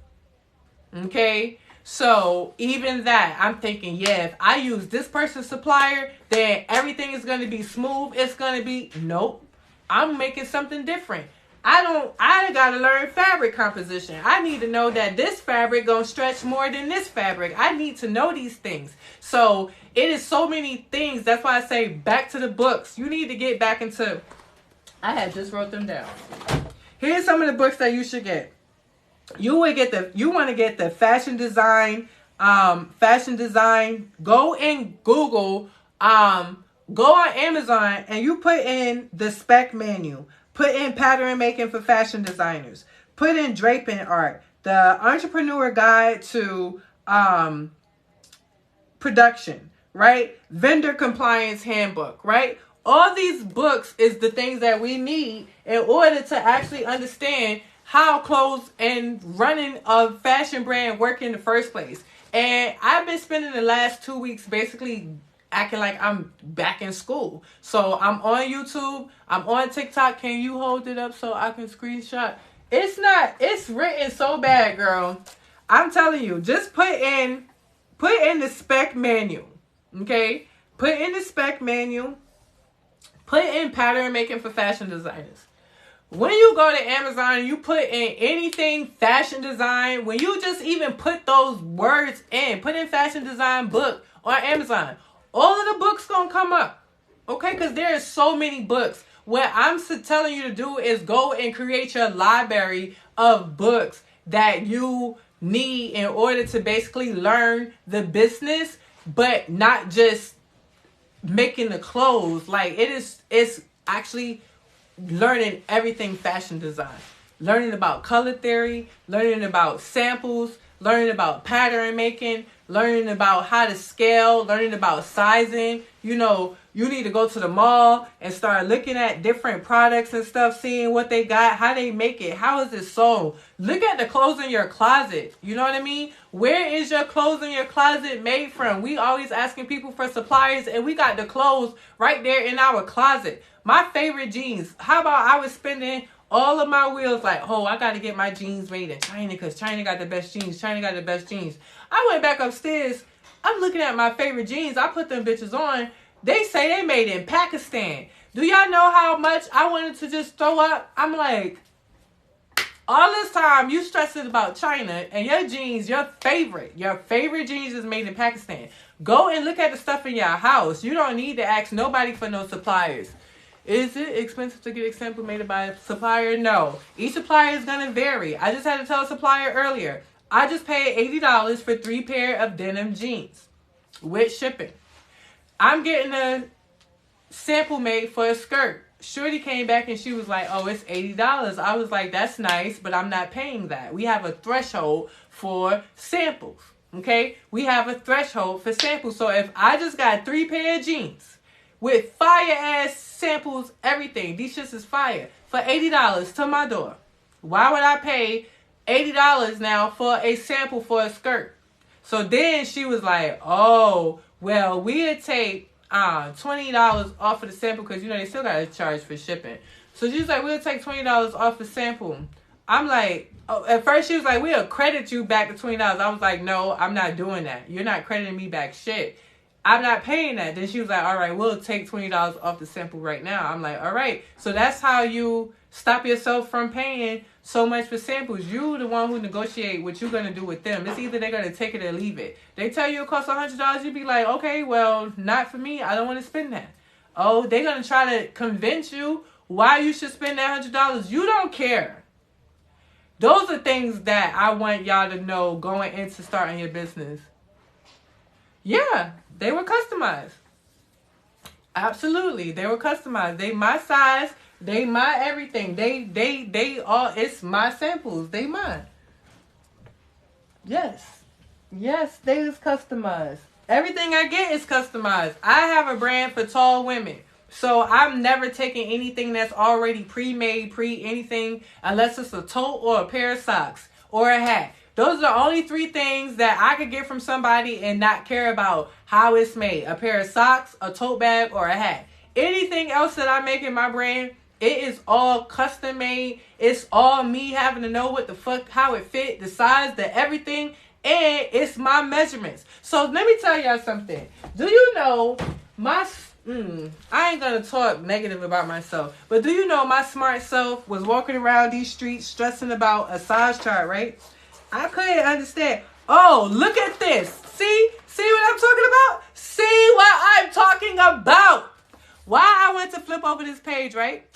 Okay? So even that, I'm thinking, yeah, if I use this person's supplier, then everything is going to be smooth. It's going to be, nope. I'm making something different. I gotta learn fabric composition. I need to know that this fabric gonna stretch more than this fabric. I need to know these things. So it is so many things. That's why I say back to the books. You need to get back into, I had just wrote them down. Here's some of the books that you should get. You want to get the fashion design. Go and Google, go on Amazon and you put in the spec menu. Put in pattern making for fashion designers. Put in draping art. The Entrepreneur Guide to Production, right? Vendor Compliance Handbook, right? All these books is the things that we need in order to actually understand how clothes and running a fashion brand work in the first place. And I've been spending the last 2 weeks basically acting like I'm back in school. So I'm on YouTube. I'm on TikTok. Can you hold it up so I can screenshot? It's written so bad, girl. I'm telling you, just put in the spec menu. Okay? Put in the spec menu. Put in pattern making for fashion designers. When you go to Amazon, you put in anything fashion design. When you just even put those words in, put in fashion design book on Amazon. All of the books gonna come up, okay? Because there is so many books. What I'm telling you to do is go and create your library of books that you need in order to basically learn the business, but not just making the clothes. Like it's actually learning everything fashion design, learning about color theory, learning about samples, learning about pattern making, learning about how to scale, learning about sizing. You know, you need to go to the mall and start looking at different products and stuff, seeing what they got, how they make it, how is it sold. Look at the clothes in your closet. You know what I mean? Where is your clothes in your closet made from? We always asking people for suppliers, and we got the clothes right there in our closet. My favorite jeans. How about I was spending all of my wheels like, oh, I got to get my jeans made in China because China got the best jeans. China got the best jeans. I went back upstairs. I'm looking at my favorite jeans. I put them bitches on. They say they made in Pakistan. Do y'all know how much I wanted to just throw up? I'm like, all this time you stressing about China and your jeans, your favorite jeans is made in Pakistan. Go and look at the stuff in your house. You don't need to ask nobody for no suppliers. Is it expensive to get a sample made by a supplier? No. Each supplier is going to vary. I just had to tell a supplier earlier. I just paid $80 for 3 pair of denim jeans with shipping. I'm getting a sample made for a skirt. Shorty came back and she was like, oh, it's $80. I was like, that's nice, but I'm not paying that. We have a threshold for samples. Okay? We have a threshold for samples. So if I just got 3 pair of jeans with fire ass samples, everything, these shits is fire, for $80 to my door, why would I pay $80 now for a sample for a skirt? So then she was like, oh, well, we'd take $20 off of the sample because, you know, they still got to charge for shipping. So she was like, we'll take $20 off the sample. I'm like, oh, at first she was like, we'll credit you back the $20. I was like, no, I'm not doing that. You're not crediting me back shit. I'm not paying that. Then she was like, all right, we'll take $20 off the sample right now. I'm like, all right. So that's how you stop yourself from paying so much for samples. You the one who negotiate what you're going to do with them. It's either they're going to take it or leave it. They tell you it costs $100. You be like, okay, well, not for me. I don't want to spend that. Oh, they're going to try to convince you why you should spend that $100. You don't care. Those are things that I want y'all to know going into starting your business. Yeah, they were customized. Absolutely, they were customized. They my size. They my everything. They all. It's my samples. They mine. Yes, they is customized. Everything I get is customized. I have a brand for tall women. So I'm never taking anything that's already pre-made, anything, unless it's a tote or a pair of socks or a hat. Those are the only 3 things that I could get from somebody and not care about how it's made. A pair of socks, a tote bag, or a hat. Anything else that I make in my brand, it is all custom made. It's all me having to know what the fuck, how it fit, the size, the everything. and it's my measurements. So let me tell y'all something. Do you know I ain't gonna talk negative about myself, but do you know my smart self was walking around these streets stressing about a size chart, right? I couldn't understand. Oh, look at this. See what I'm talking about? See what I'm talking about. Why I went to flip over this page, right?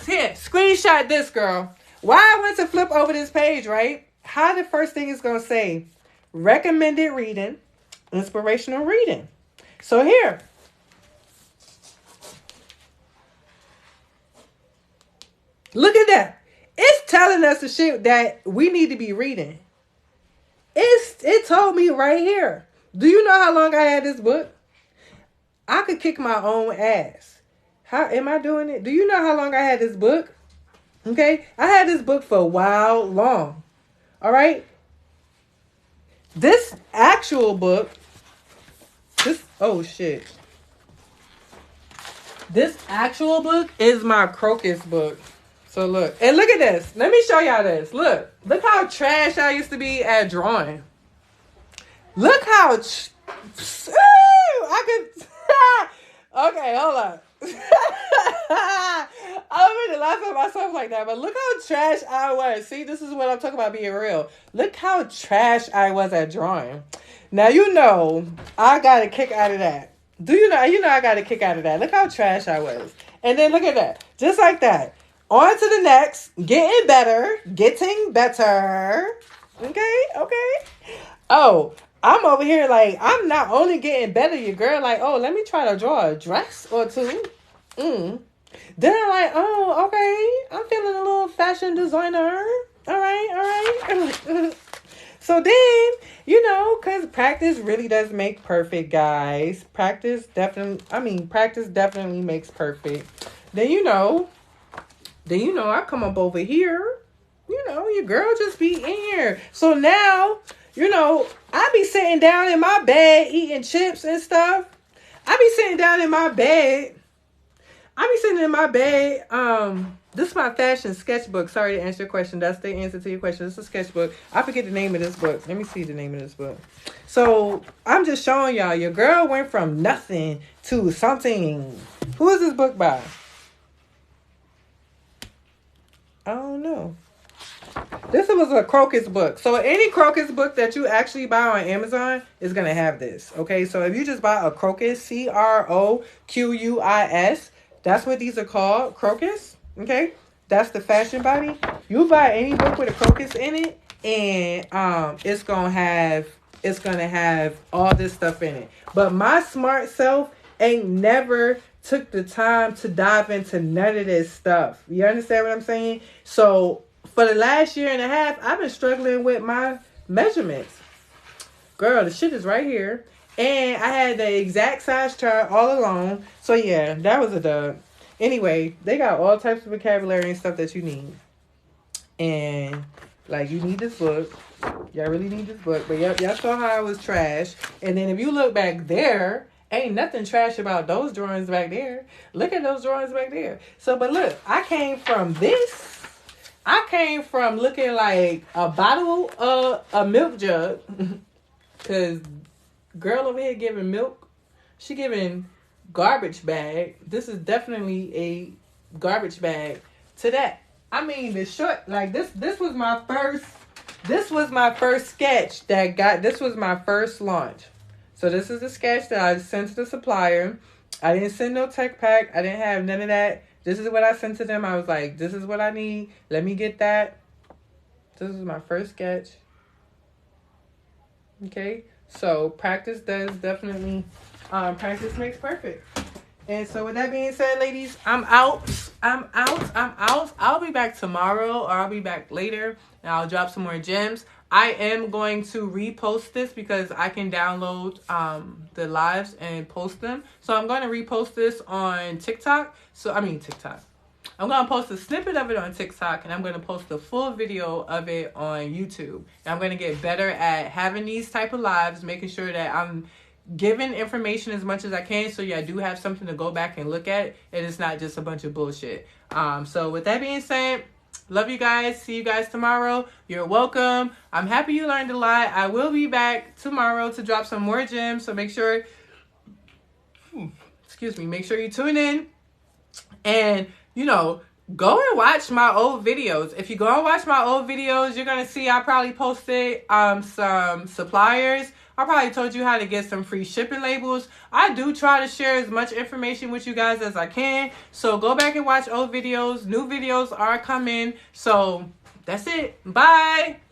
Here, screenshot this, girl. Why I went to flip over this page, right? How the first thing is gonna say recommended reading, inspirational reading. So here. Look at that. It's telling us the shit that we need to be reading. It told me right here. Do you know how long I had this book? I could kick my own ass. How am I doing it? Do you know how long I had this book? Okay. I had this book for a while long. All right. This actual book. Oh shit. This actual book is my Crocus book. So look, and look at this. Let me show y'all this. Look how trash I used to be at drawing. Look how I could. Okay, hold on. I don't mean to laugh at myself like that, but look how trash I was. See, this is what I'm talking about being real. Look how trash I was at drawing. Now you know I got a kick out of that. Do you know? You know I got a kick out of that. Look how trash I was. And then look at that, just like that. On to the next. Getting better. Okay. Oh, I'm over here like, I'm not only getting better, your girl. Like, oh, let me try to draw a dress or two. Then I'm like, oh, okay. I'm feeling a little fashion designer. All right. So then, you know, because practice really does make perfect, guys. Practice definitely makes perfect. Then, you know, I come up over here. You know, your girl just be in here. So now, you know, I be sitting down in my bed eating chips and stuff. I be sitting down in my bed. This is my fashion sketchbook. Sorry to answer your question. That's the answer to your question. This is a sketchbook. I forget the name of this book. Let me see the name of this book. So I'm just showing y'all. Your girl went from nothing to something. Who is this book by? I don't know. This was a Crocus book. So any Crocus book that you actually buy on Amazon is going to have this. Okay, so if you just buy a Crocus, Crocus, that's what these are called, Crocus. Okay, that's the fashion body. You buy any book with a Crocus in it, and it's gonna have all this stuff in it. But my smart self ain't never took the time to dive into none of this stuff. You understand what I'm saying? So for the last year and a half, I've been struggling with my measurements. Girl, the shit is right here. And I had the exact size chart all along. So yeah, that was a dub. Anyway, they got all types of vocabulary and stuff that you need. And like, you need this book. Y'all really need this book. But y'all saw how I was trash. And then if you look back there, ain't nothing trash about those drawings back there. Look at those drawings back there. So, but look, I came from this. I came from looking like a bottle of a milk jug. Because girl over here giving milk. She giving garbage bag. This is definitely a garbage bag to that. I mean, the short, like this was my first sketch this was my first launch. So this is the sketch that I sent to the supplier. I didn't send no tech pack. I didn't have none of that. This is what I sent to them. I was like, this is what I need. Let me get that. This is my first sketch. Okay. So practice makes perfect. And so with that being said, ladies, I'm out. I'll be back tomorrow, or I'll be back later, and I'll drop some more gems. I am going to repost this because I can download the lives and post them. So I'm going to repost this on TikTok. I'm going to post a snippet of it on TikTok, and I'm going to post the full video of it on YouTube. And I'm going to get better at having these type of lives, making sure that I'm giving information as much as I can, so I do have something to go back and look at, and it's not just a bunch of bullshit. So with that being said, Love you guys. See you guys tomorrow. You're welcome. I'm happy you learned a lot. I will be back tomorrow to drop some more gems. So make sure, make sure you tune in. And, go and watch my old videos. If you go and watch my old videos, you're going to see I probably posted some suppliers. I probably told you how to get some free shipping labels. I do try to share as much information with you guys as I can. So go back and watch old videos. New videos are coming. So that's it. Bye.